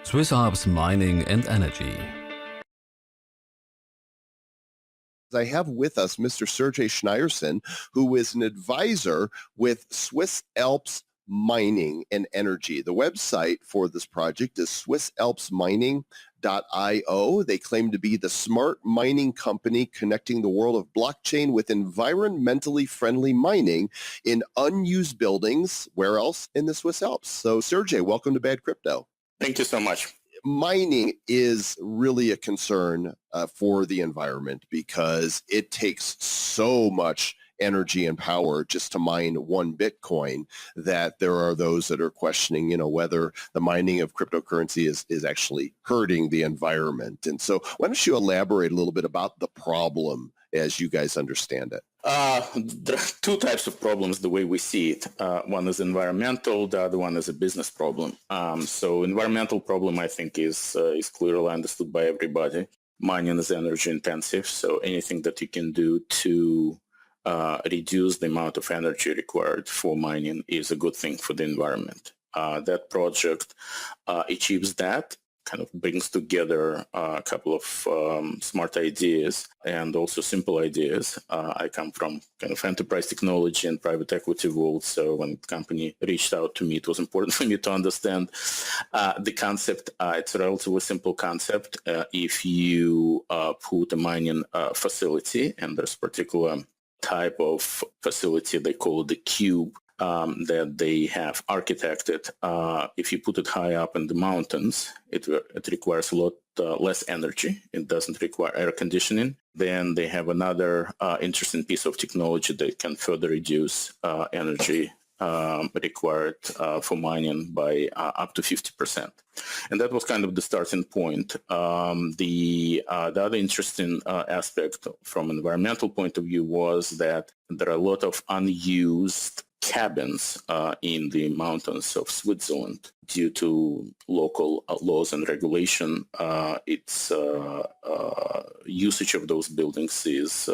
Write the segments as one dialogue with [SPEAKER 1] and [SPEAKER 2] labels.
[SPEAKER 1] Swiss Alps Mining and Energy.
[SPEAKER 2] I have with us Mr. Sergei Schneierson, who is an advisor with Swiss Alps Mining and Energy. The website for this project is swissalpsmining.io. They claim to be the smart mining company connecting the world of blockchain with environmentally friendly mining in unused buildings. Where else? In the Swiss Alps. So, Sergei, welcome to Bad Crypto.
[SPEAKER 3] Thank you so much.
[SPEAKER 2] Mining is really a concern for the environment because it takes so much energy and power just to mine one Bitcoin that there are those that are questioning, whether the mining of cryptocurrency is actually hurting the environment. And so why don't you elaborate a little bit about the problem as you guys understand it?
[SPEAKER 3] There are two types of problems the way we see it. One is environmental, the other one is a business problem. So environmental problem, I think, is clearly understood by everybody. Mining is energy intensive, so anything that you can do to reduce the amount of energy required for mining is a good thing for the environment. That project achieves that, kind of brings together a couple of smart ideas and also simple ideas. I come from kind of enterprise technology and private equity world, so when the company reached out to me, it was important for me to understand the concept. It's a relatively simple concept. If you put a mining facility, and there's a particular type of facility, they call it the cube, that they have architected. If you put it high up in the mountains, it requires a lot less energy. It doesn't require air conditioning. Then they have another interesting piece of technology that can further reduce energy required for mining by up to 50%. And that was kind of the starting point. The other interesting aspect from an environmental point of view was that there are a lot of unused cabins in the mountains of Switzerland due to local laws and regulation. Its usage of those buildings is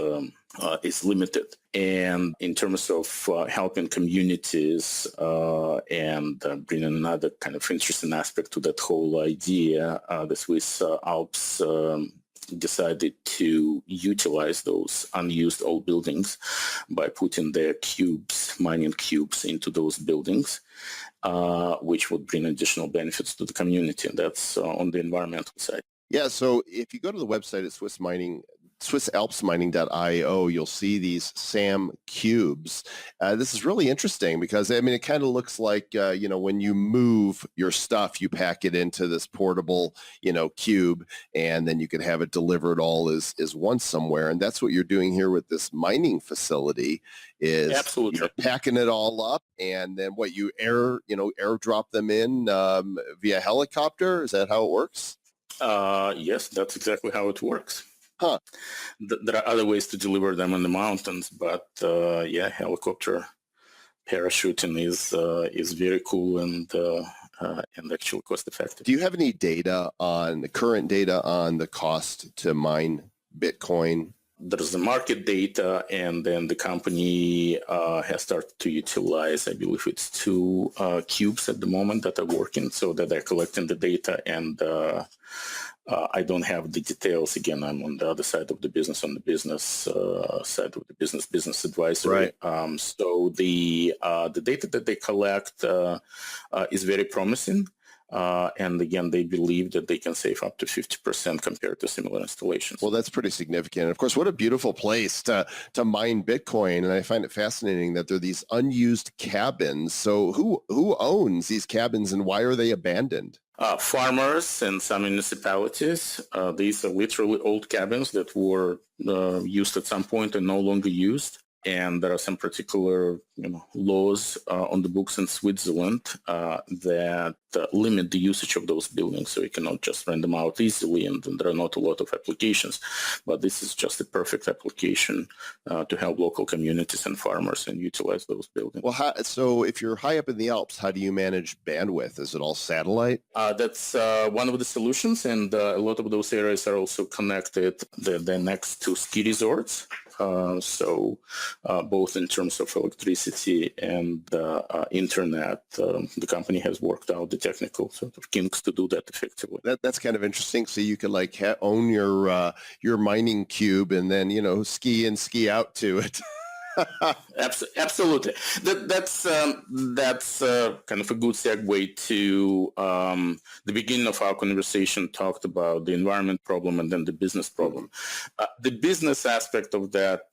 [SPEAKER 3] limited. And in terms of helping communities and bringing another kind of interesting aspect to that whole idea, the Swiss Alps decided to utilize those unused old buildings by putting their cubes, mining cubes, into those buildings, which would bring additional benefits to the community. And that's on the environmental side.
[SPEAKER 2] Yeah, so if you go to the website at swissalpsmining.io, you'll see these SAM cubes. This is really interesting because, it kind of looks like, when you move your stuff, you pack it into this portable, cube, and then you can have it delivered all as once somewhere. And that's what you're doing here with this mining facility is
[SPEAKER 3] Absolutely.
[SPEAKER 2] You're packing it all up, and then what you airdrop them in via helicopter. Is that how it works?
[SPEAKER 3] Yes, that's exactly how it works.
[SPEAKER 2] Huh.
[SPEAKER 3] There are other ways to deliver them in the mountains, but helicopter parachuting is very cool and actually cost effective.
[SPEAKER 2] Do you have any current data on the cost to mine Bitcoin?
[SPEAKER 3] There's the market data, and then the company has started to utilize, I believe it's 2 cubes at the moment that are working, so that they're collecting the data, and I don't have the details. Again, I'm on the other side of the business, on the business side of the business advisory.
[SPEAKER 2] Right.
[SPEAKER 3] So the data that they collect is very promising. And again, they believe that they can save up to 50% compared to similar installations.
[SPEAKER 2] Well, that's pretty significant. Of course, what a beautiful place to mine Bitcoin. And I find it fascinating that there are these unused cabins. So who owns these cabins and why are they abandoned?
[SPEAKER 3] Farmers and some municipalities. These are literally old cabins that were used at some point and no longer used. And there are some particular laws on the books in Switzerland that limit the usage of those buildings, so you cannot just rent them out easily, and there are not a lot of applications. But this is just a perfect application to help local communities and farmers and utilize those buildings.
[SPEAKER 2] Well, so if you're high up in the Alps, how do you manage bandwidth? Is it all satellite?
[SPEAKER 3] That's one of the solutions, and a lot of those areas are also connected. They're next to ski resorts. So both in terms of electricity and internet, the company has worked out the technical sort of kinks to do that effectively.
[SPEAKER 2] That's kind of interesting. So you could like own your mining cube and then, ski in, ski out to it.
[SPEAKER 3] Absolutely. That's kind of a good segue to the beginning of our conversation. Talked about the environment problem and then the business problem. The business aspect of that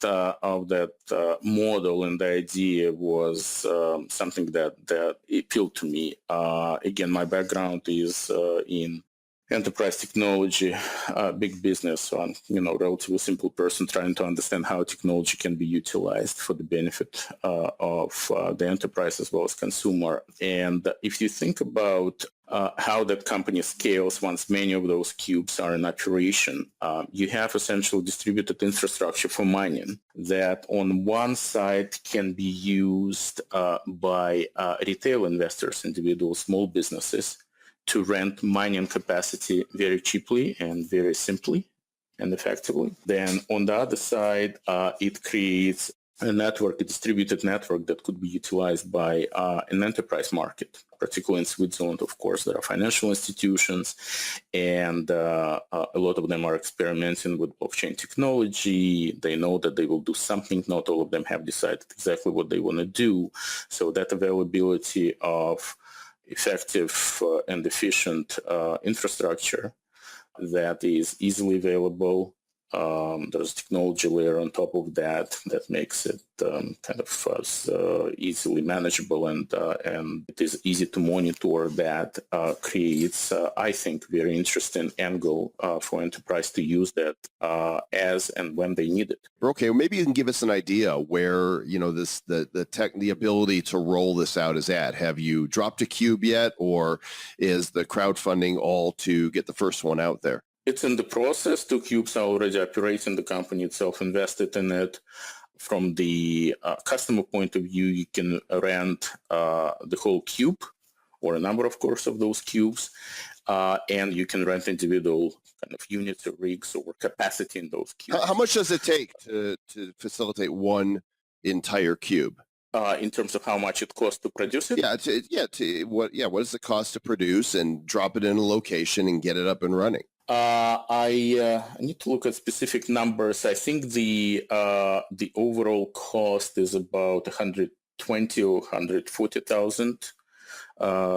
[SPEAKER 3] model and the idea was something that appealed to me. Again, my background is in enterprise technology, big business. So I'm, relatively simple person trying to understand how technology can be utilized for the benefit of the enterprise as well as consumer. And if you think about how that company scales once many of those cubes are in operation, you have essentially distributed infrastructure for mining that on one side can be used by retail investors, individual small businesses, to rent mining capacity very cheaply and very simply and effectively. Then on the other side, it creates a network, a distributed network that could be utilized by an enterprise market, particularly in Switzerland. Of course, there are financial institutions, and a lot of them are experimenting with blockchain technology. They know that they will do something. Not all of them have decided exactly what they want to do. So that availability of effective and efficient infrastructure that is easily available. There's a technology layer on top of that makes it kind of easily manageable, and it is easy to monitor. That creates, I think, very interesting angle for enterprise to use that as and when they need it.
[SPEAKER 2] Okay, well, maybe you can give us an idea where the ability to roll this out is at. Have you dropped a cube yet, or is the crowdfunding all to get the first one out there?
[SPEAKER 3] It's in the process. 2 cubes are already operating. The company itself invested in it. From the customer point of view, you can rent the whole cube or a number, of course, of those cubes, and you can rent individual kind of units or rigs or capacity in those cubes.
[SPEAKER 2] How much does it take to facilitate one entire cube?
[SPEAKER 3] In terms of how much it costs to produce it?
[SPEAKER 2] What does it cost to produce and drop it in a location and get it up and running?
[SPEAKER 3] I need to look at specific numbers. I think the overall cost is about 120 or 140,000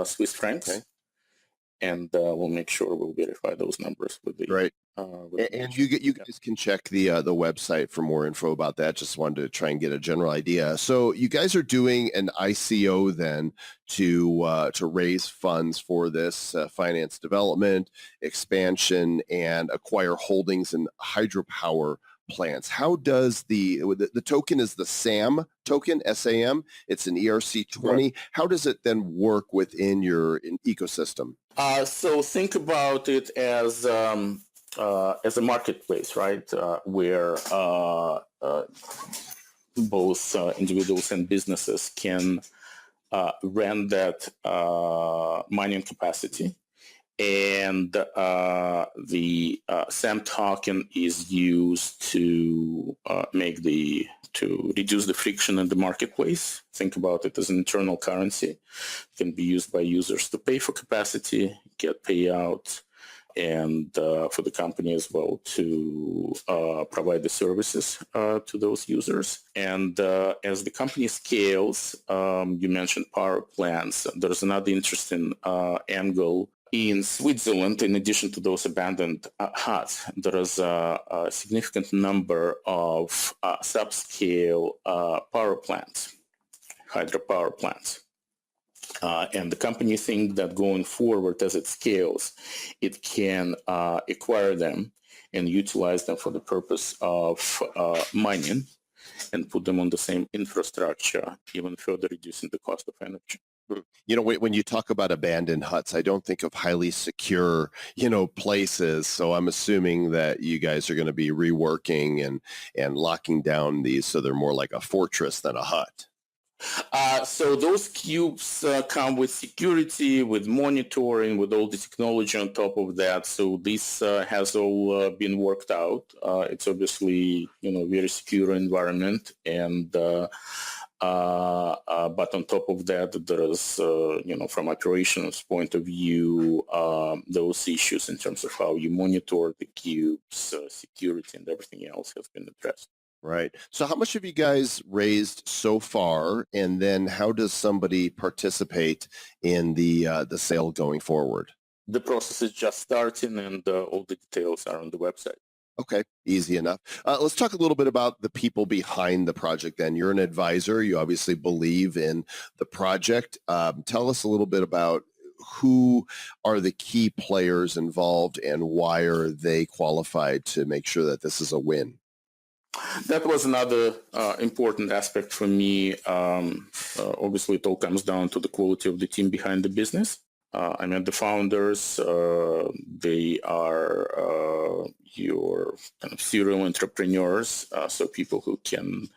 [SPEAKER 3] Swiss francs. Okay. And we'll make sure we'll verify those numbers with the
[SPEAKER 2] right. And you guys can check the website for more info about that. Just wanted to try and get a general idea. So you guys are doing an ICO then to raise funds for this finance development, expansion, and acquire holdings in hydropower plants. How does the token is the SAM token, SAM? It's an ERC20. Right. How does it then work within your ecosystem?
[SPEAKER 3] So think about it as a marketplace, right? Where both individuals and businesses can rent that mining capacity. And the SAM token is used to reduce the friction in the marketplace. Think about it as an internal currency. It can be used by users to pay for capacity, get payout, and for the company as well to provide the services to those users. And as the company scales, you mentioned power plants. There's another interesting angle. In Switzerland, in addition to those abandoned huts, there is a significant number of subscale power plants, hydropower plants. And the company thinks that going forward, as it scales, it can acquire them and utilize them for the purpose of mining and put them on the same infrastructure, even further reducing the cost of energy.
[SPEAKER 2] When you talk about abandoned huts, I don't think of highly secure, places. So I'm assuming that you guys are going to be reworking and locking down these so they're more like a fortress than a hut.
[SPEAKER 3] So those cubes come with security, with monitoring, with all the technology on top of that. So this has all been worked out. It's obviously, very secure environment, and but on top of that, there is, from operations point of view, those issues in terms of how you monitor the cubes, security, and everything else has been addressed.
[SPEAKER 2] Right. So how much have you guys raised so far, and then how does somebody participate in the sale going forward?
[SPEAKER 3] The process is just starting, and all the details are on the website.
[SPEAKER 2] Okay, easy enough. Let's talk a little bit about the people behind the project then. You're an advisor. You obviously believe in the project. Tell us a little bit about who are the key players involved and why are they qualified to make sure that this is a win?
[SPEAKER 3] That was another important aspect for me. Obviously, it all comes down to the quality of the team behind the business. I met the founders. They are your kind of serial entrepreneurs, so people who can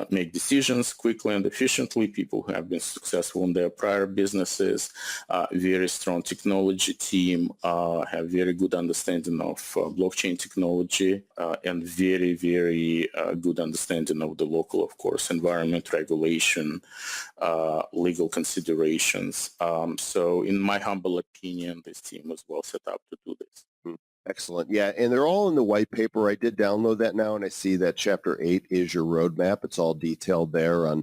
[SPEAKER 3] make decisions quickly and efficiently, people who have been successful in their prior businesses, very strong technology team, have very good understanding of blockchain technology, and very, very good understanding of the local, of course, environment, regulation, legal considerations. So in my humble opinion, this team was well set up to do this.
[SPEAKER 2] Excellent. Yeah, and they're all in the white paper. I did download that now, and I see that Chapter 8 is your roadmap. It's all detailed there on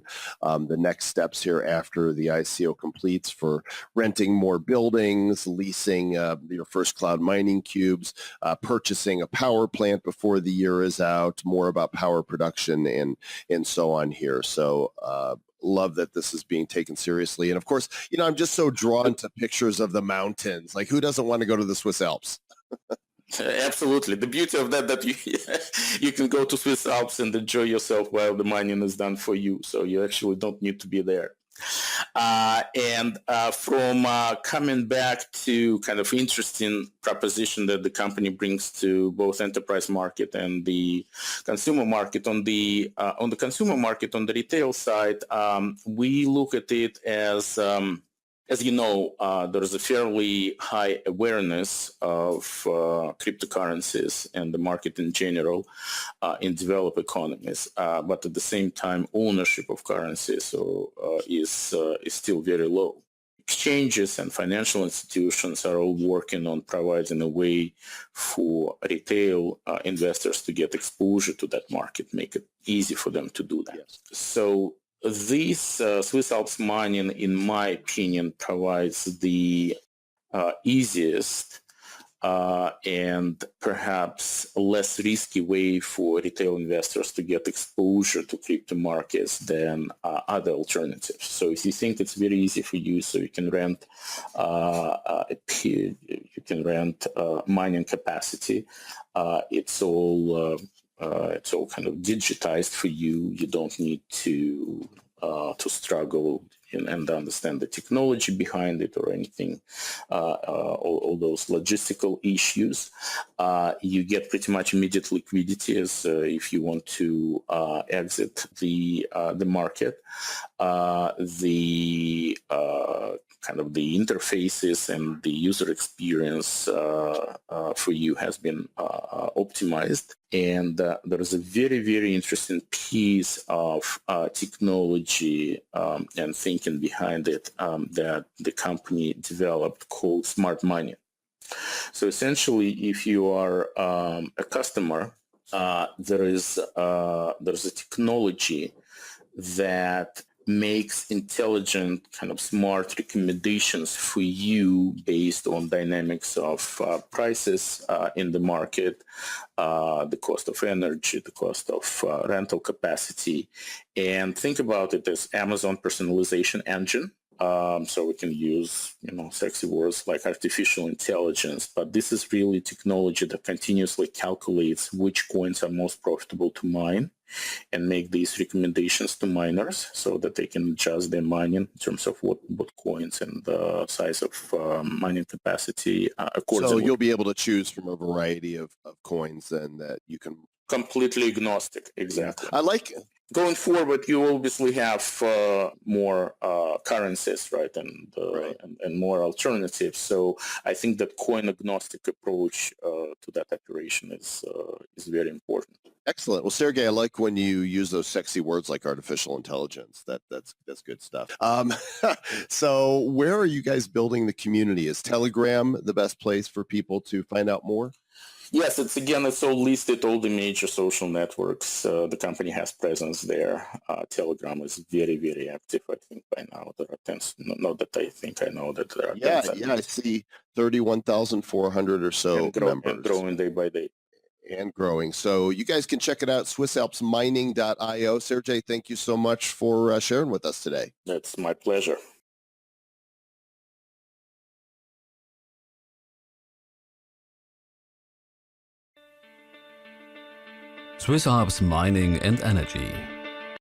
[SPEAKER 2] the next steps here after the ICO completes for renting more buildings, leasing your first cloud mining cubes, purchasing a power plant before the year is out, more about power production and so on here. So love that this is being taken seriously. And of course, I'm just so drawn to pictures of the mountains. Like, who doesn't want to go to the Swiss Alps?
[SPEAKER 3] Absolutely. The beauty of that you can go to Swiss Alps and enjoy yourself while the mining is done for you. So you actually don't need to be there. And from coming back to kind of interesting proposition that the company brings to both enterprise market and the consumer market, on the consumer market, on the retail side, we look at it as you know, there's a fairly high awareness of cryptocurrencies and the market in general in developed economies, but at the same time, ownership of currencies is still very low. Exchanges and financial institutions are all working on providing a way for retail investors to get exposure to that market, make it easy for them to do that. Yes. So this Swiss Alps Mining, in my opinion, provides the easiest and perhaps less risky way for retail investors to get exposure to crypto markets than other alternatives. So if you think it's very easy for you, so you can rent mining capacity, it's all kind of digitized for you. You don't need to struggle and understand the technology behind it or anything, all those logistical issues. You get pretty much immediate liquidity as if you want to exit the market. The kind of the interfaces and the user experience for you has been optimized. And there is a very, very interesting piece of technology and thinking behind it that the company developed called smart mining. So essentially, if you are a customer, there's a technology that makes intelligent, kind of smart recommendations for you based on dynamics of prices in the market, the cost of energy, the cost of rental capacity. And think about it as Amazon personalization engine. So we can use, sexy words like artificial intelligence, but this is really technology that continuously calculates which coins are most profitable to mine and make these recommendations to miners so that they can adjust their mining in terms of what coins and the size of mining capacity accordingly.
[SPEAKER 2] So you'll be able to choose from a variety of coins and that you can...
[SPEAKER 3] Completely agnostic, exactly.
[SPEAKER 2] I like
[SPEAKER 3] Going forward, you obviously have more currencies, right, and more alternatives. So I think that coin agnostic approach to that operation is very important.
[SPEAKER 2] Excellent. Well, Sergey, I like when you use those sexy words like artificial intelligence. That's good stuff. So where are you guys building the community? Is Telegram the best place for people to find out more?
[SPEAKER 3] Yes, it's all listed, all the major social networks. The company has presence there. Telegram is very, very active. I think by now there are tens, not that I think, I know that there are tens.
[SPEAKER 2] Yeah, I see 31,400 or so members.
[SPEAKER 3] And growing day by day.
[SPEAKER 2] And growing. So you guys can check it out, SwissAlpsMining.io. Sergey, thank you so much for sharing with us today.
[SPEAKER 3] That's my pleasure.
[SPEAKER 1] Swiss Alps Mining and Energy.